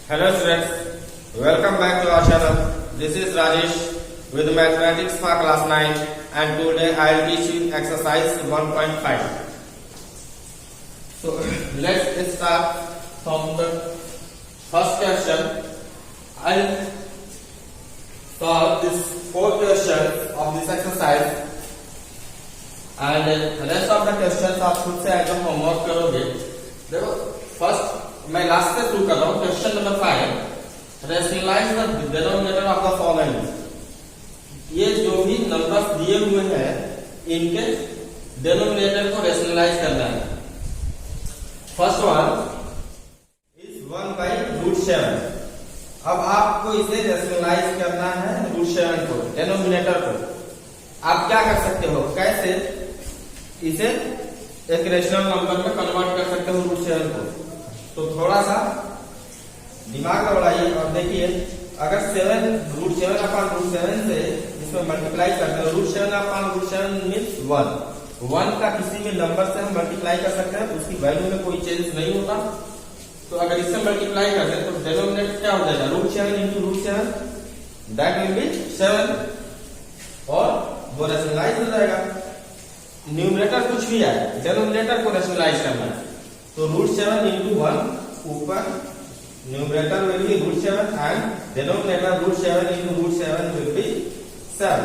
Hello students, welcome back to our channel. This is Rajesh with mathematics for class 9 and today I will teach you exercise 1.5. So let's start from the first question. I'll solve this 4 questions of this exercise and rest of the questions आप खुद से एकदम homework करोगे. देखो first मैं last से शुरू कर रहा हूँ. Question number 5, rationalise the denominator of the following. ये जो भी नंबर्स दिए हुए हैं इनके डिनोमिनेटर को रेशनलाइज करना है. First one is 1/√7. अब आपको इसे रेशनलाइज करना है √7 को, डिनोमिनेटर को. आप क्या कर सकते हो, कैसे इसे एक रेशनल नंबर में कन्वर्ट कर सकते हो √7 को. तो थोड़ा सा दिमाग लगाइए और देखिए, अगर 7√7/√7 से इसमें मल्टीप्लाई करते हैं, √7/√7 मीन्स 1 का किसी भी नंबर से हम मल्टीप्लाई कर सकते हैं, उसकी वैल्यू में कोई चेंज नहीं होता. तो अगर इससे मल्टीप्लाई करते हैं तो डिनोमिनेटर क्या हो जाएगा, √7 × √7, दैट विल बी 7 और वो रेशनलाइज हो जाएगा. न्यूमरेटर कुछ भी है, डिनोमिनेटर को रेशनलाइज करना है. तो √7 × 1 ऊपर numerator will be √7 and denominator √7 × √7 will be 7.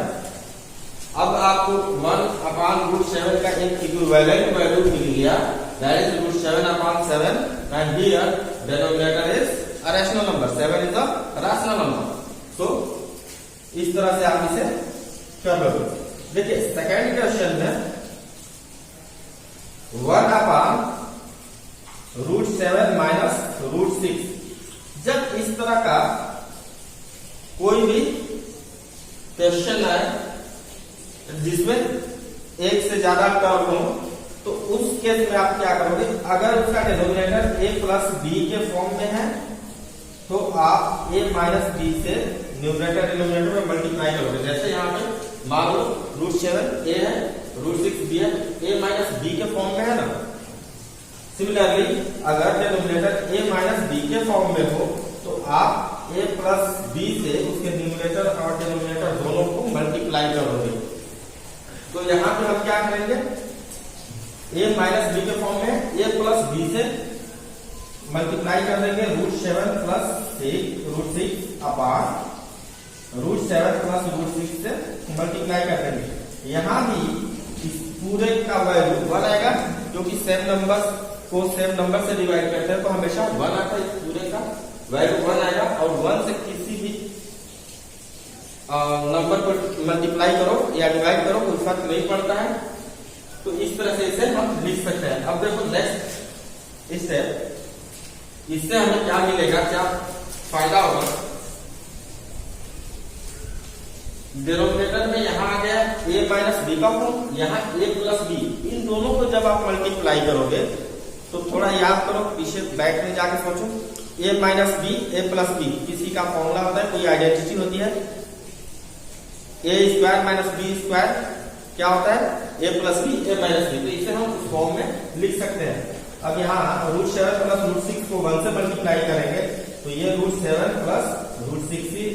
अब आपको 1/√7 का एक इक्विवेलेंट वैल्यू मिल गया, that is √7/7 and here denominator is a rational number. 7 is a rational number. So इस तरह से आप इसे कर लोगे. देखिए सेकेंड क्वेश्चन में 1/√7 - √6. जब इस तरह का कोई भी क्वेश्चन है जिसमें एक से ज्यादा टर्म हो, तो उस केस में आप क्या करोगे, अगर उसका डिनोमिनेटर a + b के फॉर्म में है तो आप a - b से न्यूमरेटर डिनोमिनेटर में मल्टीप्लाई करोगे. जैसे यहाँ पे मान लो √7 a है, √6 b है, a - b के फॉर्म में है ना. सिमिलरली अगर डिनोमिनेटर a - b के फॉर्म में हो तो आप a + b से उसके न्यूमरेटर और डिनोमिनेटर दोनों को मल्टीप्लाई करोगे. तो यहाँ पे हम क्या करेंगे, a - b के फॉर्म में a + b से मल्टीप्लाई कर देंगे √7 + √6/√7 + √6 से मल्टीप्लाई कर देंगे. यहाँ भी इस पूरे का वैल्यू 1 आएगा, क्योंकि सेम नंबर्स को सेम नंबर से डिवाइड करते हैं तो हमेशा 1 आता है. इस पूरे का वैल्यू 1 आएगा और 1 से किसी भी नंबर को मल्टीप्लाई करो या डिवाइड करो कोई फर्क नहीं पड़ता है. तो इस तरह से इसे हम लिख सकते हैं. अब देखो नेक्स्ट इससे हमें क्या मिलेगा, क्या फायदा होगा. डिनोमिनेटर में यहाँ आ गया a - b का फॉर्म, यहाँ a + b. इन दोनों को जब आप मल्टीप्लाई करोगे तो थोड़ा याद करो, पीछे बैक में जाके सोचो. a - b, a + b किसी का फॉर्मूला होता है, कोई आइडेंटिटी होती है. a² - b² क्या होता है, a + b, a - b. तो इसे हम उस फॉर्म में लिख सकते हैं. अब यहाँ √7 + √6 को 1 से मल्टीप्लाई करेंगे तो ये √7 + √6 ही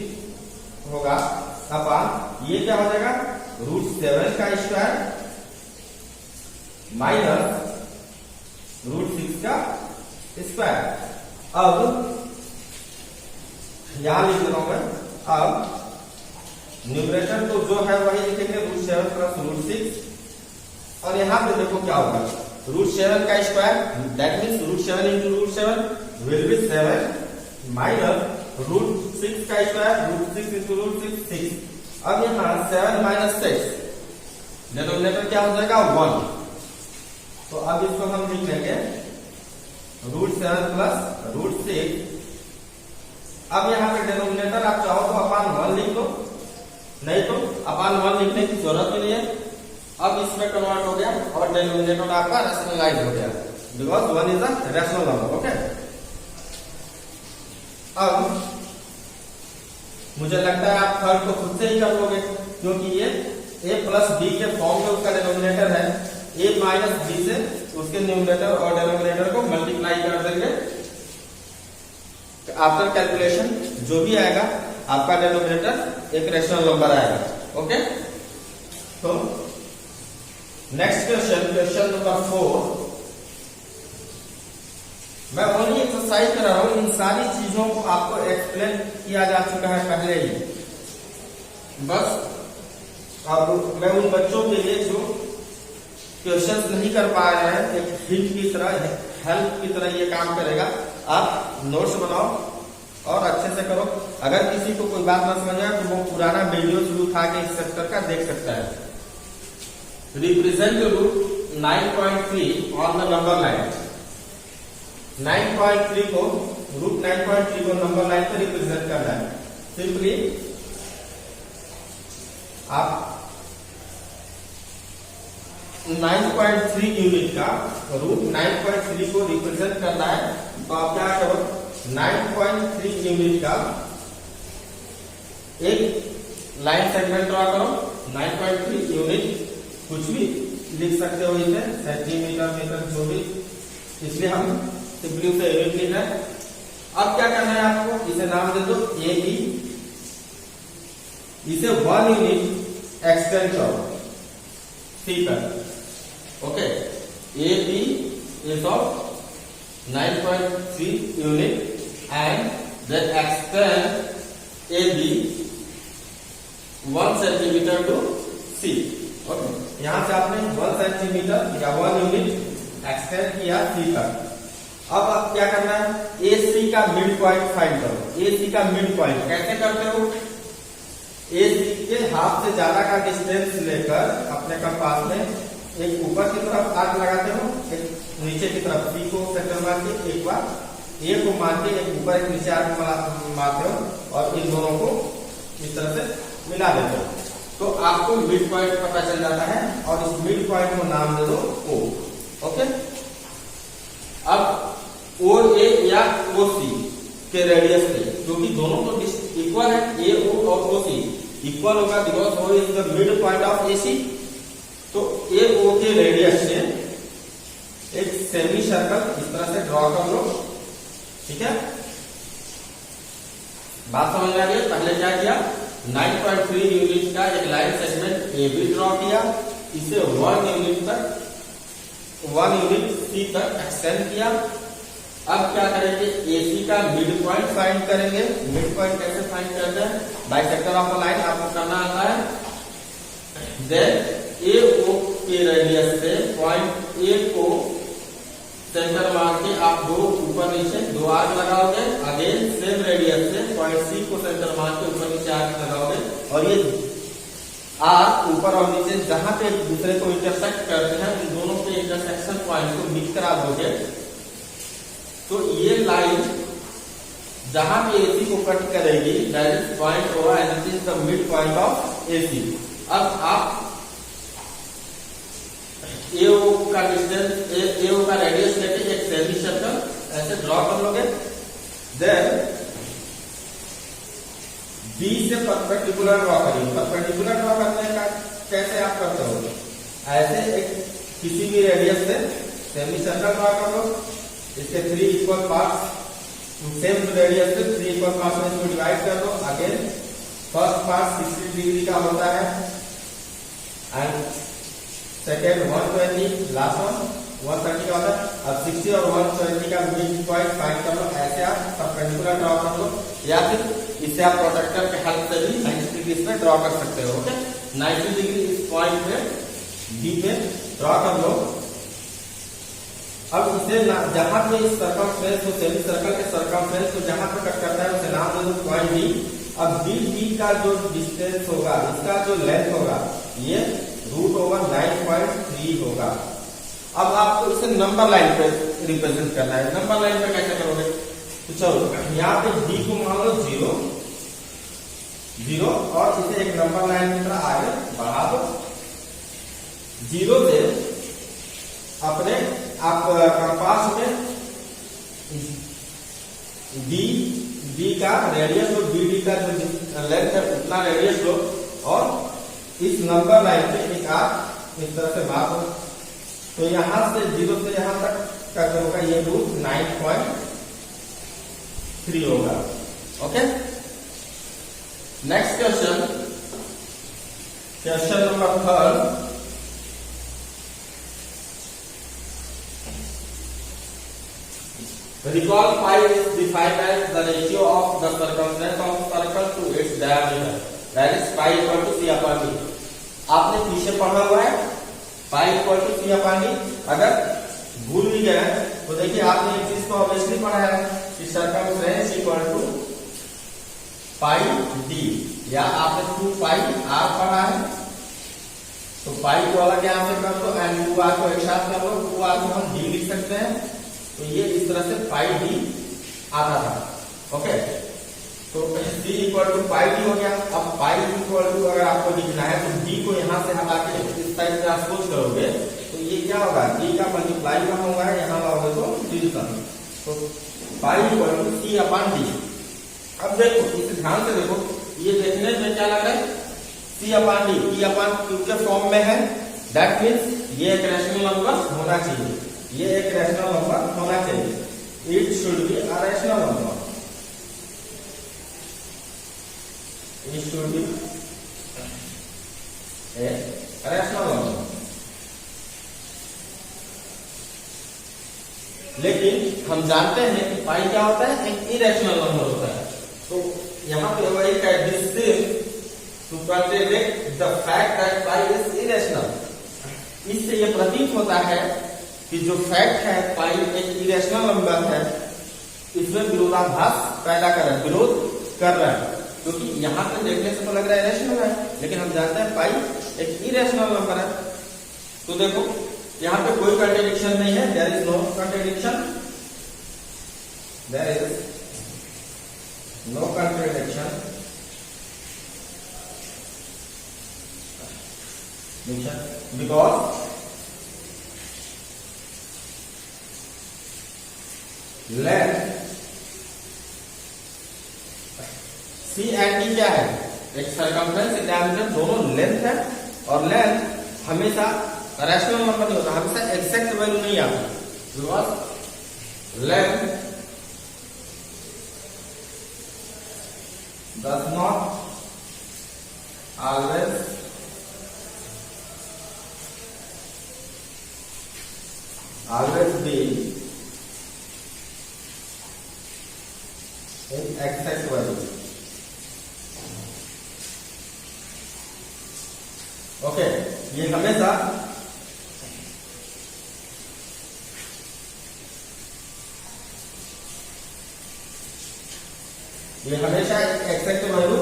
होगा. अब ये क्या हो जाएगा, √7 का स्क्वायर माइनस √6 का स्क्वायर. अब यहां लिख देता हूं मैं. अब न्यूमरेटर तो जो है वही लिखेंगे √7 + √6 और यहां पे देखो क्या होगा, √7 का square that means √7 × √7 will be 7 minus √6 का स्क्वायर √6 × √6 6. अब यहाँ 7 - 6 डिनोमिनेटर क्या हो जाएगा 1. तो अब इसको हम लिख लेंगे √7 + √6. अब यहाँ पे डिनोमिनेटर आप चाहो तो /1 लिख लो, नहीं तो /1 लिखने की जरूरत भी नहीं है. अब इसमें कन्वर्ट हो गया और डिनोमिनेटर आपका रैशनलाइज हो गया, because 1 is a rational number. Okay. अब मुझे लगता है आप थर्ड को खुद से ही कर लोगे, क्योंकि ये a + b के फॉर्म में उसका डिनोमिनेटर है. a - b से उसके न्यूमरेटर और डिनोमिनेटर को मल्टीप्लाई कर देंगे आफ्टर कैलकुलेशन जो भी आएगा आपका डिनोमिनेटर एक रेशनल नंबर आएगा। ओके, तो नेक्स्ट क्वेश्चन नंबर 4। मैं ओनली एक्सरसाइज कर रहा हूं, इन सारी चीजों को आपको एक्सप्लेन किया जा चुका है पहले ही। बस अब मैं उन बच्चों के लिए जो क्वेश्चंस नहीं कर पा रहे हैं, एक हिंट की तरह, हेल्प की तरह ये काम करेगा। आप नोट्स बनाओ और अच्छे से करो। अगर किसी को कोई बात ना समझ आए तो वो पुराना वीडियो शुरू उठा के इस सेक्टर का देख सकता है। Represent root 9.3 on the number line. 9.3 को रूट 9.3 को नंबर लाइन पर रिप्रेजेंट करना है। सिंपली आप 9.3 यूनिट का रूट 9.3 को रिप्रेजेंट करना है, तो आप क्या करो, 9.3 यूनिट का एक लाइन सेगमेंट ड्रॉ करो। 9.3 यूनिट कुछ भी लिख सकते हो, इसे सेंटीमीटर, मीटर, जो भी, इसलिए हम सिंपली उसे यूनिट लिखना है। अब क्या करना है आपको, इसे नाम दे दो ए बी, इसे 1 यूनिट एक्सटेंड करो सी पर। Okay, A B is of 9.3 unit and then extend A B 1 centimetre to C. Okay, यहां से आपने 1 सेंटीमीटर या 1 यूनिट एक्सटेंड किया सी तक। अब आप क्या करना है, ए सी का मिड पॉइंट फाइंड करो। ए सी का मिड पॉइंट कैसे करते हो, ए सी के हाफ से ज्यादा का डिस्टेंस लेकर अपने कंपास में एक ऊपर की तरफ आर्क लगाते हो, एक नीचे की तरफ सी को सेंटर मान के एक बार ए को मान के एक ऊपर एक नीचे आर्क मारते हो और इन दोनों को इस तरह से मिला देते हो, तो आपको मिड पॉइंट पता चल जाता है और इस मिड पॉइंट को नाम दे दो ओ। ओके, अब ओ ए या ओ सी के रेडियस पे, क्योंकि दोनों तो इक्वल है, ए ओ और ओ सी इक्वल होगा because O is the mid point of A C. तो ए ओ के रेडियस से एक सेमी सर्कल इस तरह से ड्रॉ कर लो। ठीक है, बात समझ में आ गई। पहले क्या किया, 9.3 यूनिट का एक line segment A B draw किया, इसे 1 यूनिट सी तक एक्सटेंड किया। अब क्या करेंगे, एसी का मिड पॉइंट फाइंड करेंगे। मिड पॉइंट कैसे फाइंड करते हैं, बाइसेक्टर ऑफ अ लाइन आपको करना आता है। देन ए ओ के रेडियस से पॉइंट ए को सेंटर मान के आप दो ऊपर नीचे दो आर्क लगाओगे। अगेन सेम रेडियस से पॉइंट सी को सेंटर मान के ऊपर नीचे आर्क लगाओगे और ये आर्क ऊपर और नीचे जहां पे एक दूसरे को इंटरसेक्ट करते हैं उन दोनों के इंटरसेक्शन पॉइंट को मिक्स करा दोगे, तो ये लाइन जहां पे एसी को कट करेगी that is point O and it is the mid point of AC. अब आप एओ का डिस्टेंस, एओ का रेडियस लेके एक सेमी सर्कल ऐसे ड्रॉ कर लोगे। देन बी से परपेंडिकुलर ड्रॉ करिए। परपेंडिकुलर ड्रॉ करने का कैसे आप करते हो, ऐसे एक किसी भी रेडियस से सेमी सर्कल ड्रॉ कर लो, इसके 3 इक्वल पार्ट्स, सेम रेडियस से 3 इक्वल पार्ट्स में इसको डिवाइड कर दो। अगेन फर्स्ट पार्ट 60 डिग्री का होता है एंड सेकेंड 120, लास्ट वन 130 का होता है। अब 60 और 120 का मिड पॉइंट फाइंड कर लो। ऐसे आप परपेंडिकुलर ड्रॉ कर लो या फिर इसे आप प्रोटेक्टर के हेल्प से भी 90 डिग्री इसमें ड्रॉ कर सकते हो। ओके, 90 डिग्री इस पॉइंट पे डी पे ड्रॉ कर लो। अब इसे जहां पे इस सर्कमफ्रेंस को सेमी सर्कल के सर्कमफ्रेंस को जहां पे कट करता है उसे नाम दे दो पॉइंट डी। अब डी का जो डिस्टेंस होगा, इसका जो लेंथ होगा, ये √9.3 होगा। अब आपको इसे नंबर लाइन पे रिप्रेजेंट करना है। नंबर लाइन पे कैसे करोगे, तो चलो यहाँ पे डी को मान लो 0 और इसे एक नंबर लाइन की तरह आगे बढ़ा दो। 0 से अपने आप कंपास में डी का रेडियस और डी का जो लेंथ है उतना रेडियस लो और इस नंबर लाइन पे एक आर्क इस तरह से मार दो। तो यहां से 0 से यहां तक का जो होगा ये रूट 9.3 3 होगा। Okay, next question, question number 3। Recall pi is defined as the ratio of the circumference of circle to its diameter, that is pi equal to c upon d। आपने पीछे पढ़ा हुआ है pi equal to c upon d। अगर भूल भी गए तो देखिए आपने एक चीज को ऑब्वियसली पढ़ा है कि circumference equal to pi d, या आपने 2 पाई r पढ़ा है, तो पाई को अलग यहां से कर दो एंड 2r को एक साथ कर दो, 2r को हम d लिख सकते हैं। तो ये इस तरह से पाई डी आता था। ओके, तो d equal to pi D हो गया। अब पाई इक्वल टू अगर आपको लिखना है तो d को यहां से हटा के इस टाइप से ट्रांसपोज करोगे तो ये क्या होगा, d का मल्टीप्लाई कहाँ होगा, यहाँ होगा तो डिवीजन। तो pi equal to c upon d। अब देखो इसे ध्यान से देखो, ये देखने में क्या लग रहा है, c upon d, e upon q के फॉर्म में है। दैट मीन्स ये एक रैशनल नंबर होना चाहिए, ये एक रैशनल नंबर होना चाहिए। It should be a rational number, it should B a rational number. लेकिन हम जानते हैं कि पाई क्या होता है, एक इरेशनल नंबर होता है। तो यहां पे वही का this to contradict the fact that pi is irrational. इससे यह प्रतीत होता है कि जो फैक्ट है पाई एक इरेशनल नंबर है, इसमें विरोधाभास पैदा कर रहा है, विरोध कर रहा है, क्योंकि यहाँ पे देखने से तो लग रहा है रेशनल है, लेकिन हम जानते हैं पाई एक इरेशनल नंबर है। तो देखो यहाँ पे कोई कॉन्ट्रडिक्शन नहीं है, there is no contradiction, there is no contradiction, because length C and D क्या है, एक सर्कमफ्रेंस, एक डायमीटर, दोनों लेंथ है। और लेंथ हमेशा रैशनल नंबर नहीं होता, हमेशा एग्जैक्ट वैल्यू नहीं आता, because length does not always be exact value। Okay, ये हमेशा एक्सेक्ट वैल्यू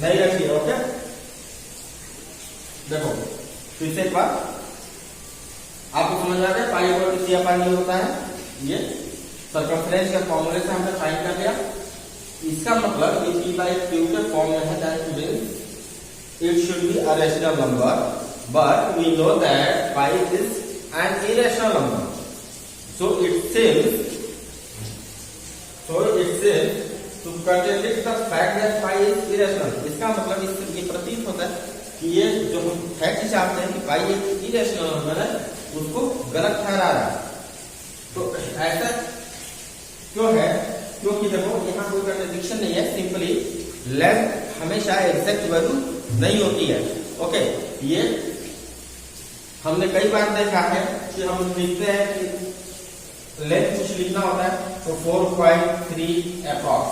नहीं रखती है। ओके, देखो फिर से एक बार आपको समझ आ गया, pi equal to C upon D होता है, ये सर्कमफ्रेंस के फॉर्मूले से हमने फाइंड कर लिया। इसका मतलब ये p बाई q के फॉर्म में है, that means it should be a rational number, but we know that pi is an irrational number. So it seems to contradict the fact that pi is irrational. इसका मतलब इससे ये प्रतीत होता है कि ये जो हम फैक्ट चाहते हैं कि pi एक इरेशनल नंबर है, उसको गलत ठहरा रहा है। तो ऐसा क्यों है, क्योंकि देखो यहाँ कोई कॉन्ट्रडिक्शन नहीं है, सिंपली लेंथ हमेशा एग्जैक्ट वैल्यू नहीं होती है। ओके, ये हमने कई बार देखा है कि हम लिखते हैं कि लेंथ कुछ लिखना होता है तो 4.3 अप्रॉक्स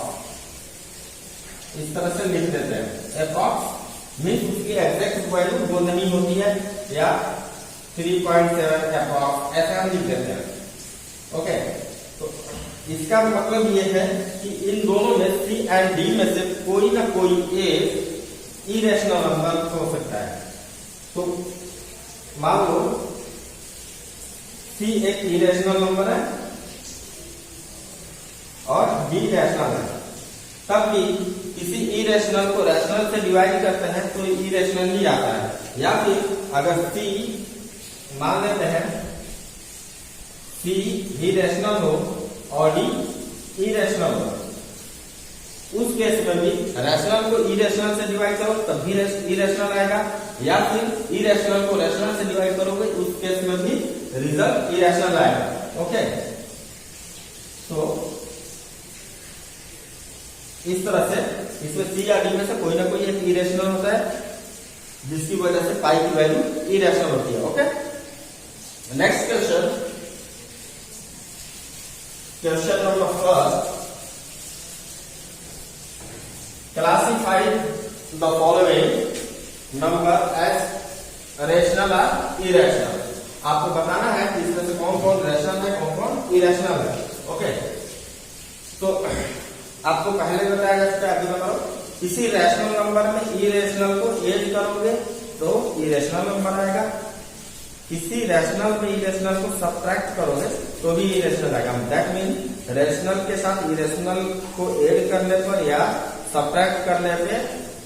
इस तरह से लिख देते हैं। अप्रॉक्स मीन्स उसकी एग्जैक्ट वैल्यू वो नहीं होती है, या 3.7 अप्रॉक्स ऐसा हम लिख देते हैं। ओके, तो इसका मतलब ये है कि इन दोनों में C एंड D में से कोई ना कोई एक इरेशनल नंबर हो सकता है। तो मान लो C एक इरेशनल नंबर है और D रैशनल है, तब भी किसी इरेशनल को रैशनल से डिवाइड करते हैं तो इरेशनल ही आता है। या फिर अगर C मान लेते हैं C भी रैशनल हो और D इरेशनल हो, उस केस में भी रैशनल को इरेशनल से डिवाइड करो तब भी इरेशनल आएगा, या फिर इरेशनल को रैशनल से डिवाइड करोगे उस केस में भी रिजल्ट इरेशनल आएगा। ओके, तो इस तरह से इसमें सी या डी में से कोई ना कोई एक इरेशनल होता है जिसकी वजह से पाई की वैल्यू इरेशनल होती है। Okay, next question number first, classify the following number as rational और इरेशनल। आपको बताना है कि इसमें से कौन कौन रेशनल है, कौन कौन इरेशनल है। ओके, तो आपको पहले बताया जा चुका है, अभी बताओ, किसी रैशनल नंबर में इरेशनल को ऐड करोगे तो इरेशनल नंबर आएगा, किसी रैशनल में इरेशनल को सब्ट्रैक्ट करोगे तो भी इरेशनल आएगा। दैट मीन रैशनल के साथ इरेशनल को ऐड करने पर या सब्ट्रैक्ट करने पे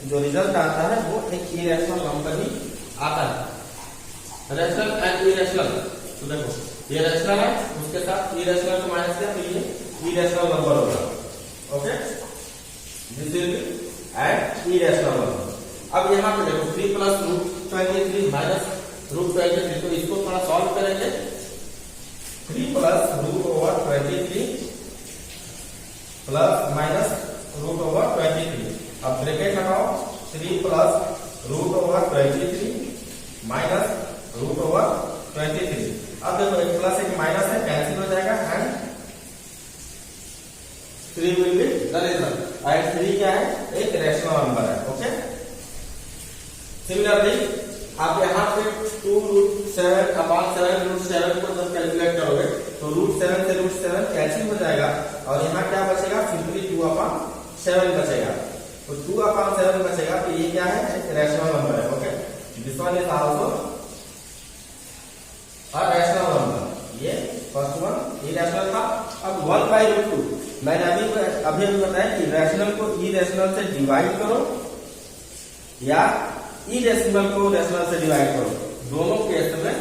जो रिजल्ट आता है वो एक इरेशनल नंबर ही आता है। रैशनल एंड इरेशनल, तो देखो ये रैशनल है, उसके साथ इरेशनल को माइनस किया तो ये इरेशनल नंबर होगा। Okay, this is and irrational number. अब यहाँ पे देखो 3 प्लस रूट 23 माइनस रूट 23, तो इसको थोड़ा सॉल्व करेंगे। 3 plus root over 23 plus minus root over 23। अब ब्रैकेट लगाओ, 3 plus root over 23 minus root over 23। अब देखो एक प्लस एक माइनस है, कैंसिल हो जाएगा and 3 will be the result. And 3 क्या है, एक रैशनल नंबर है। ओके, सिमिलरली आप यहाँ पे 2 रूट 7 अपॉन 7 रूट 7 को जब कैलकुलेट करोगे तो रूट 7 से रूट 7 कैंसिल हो जाएगा और यहाँ क्या बचेगा, सिंपली 2 अपॉन 7 बचेगा। तो 2 अपॉन 7 बचेगा, तो ये क्या है, एक रैशनल नंबर है। Okay, this one is also a rational number. ये फर्स्ट वन इरेशनल था। अब 1/√2 मैंने अभी बताया कि रैशनल को इरेशनल से डिवाइड करो या इरेशनल को रैशनल से डिवाइड करो, दोनों केस में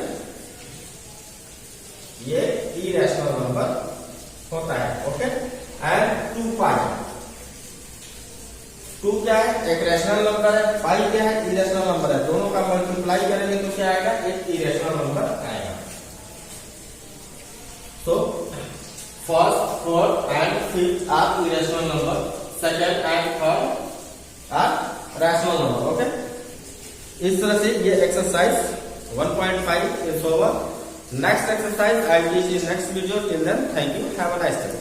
ये इरेशनल नंबर होता है। ओके, एंड 2 पाई, 2 क्या है, एक रैशनल नंबर है, पाई क्या है, इरेशनल नंबर है। दोनों का मल्टीप्लाई करेंगे तो क्या आएगा, एक इरेशनल नंबर आएगा। So, first, fourth and fifth are irrational number. Second and third are rational number. Okay? इस तरह से ये exercise 1.5 is over. Next exercise I will teach in next video. Till then, thank you. Have a nice day.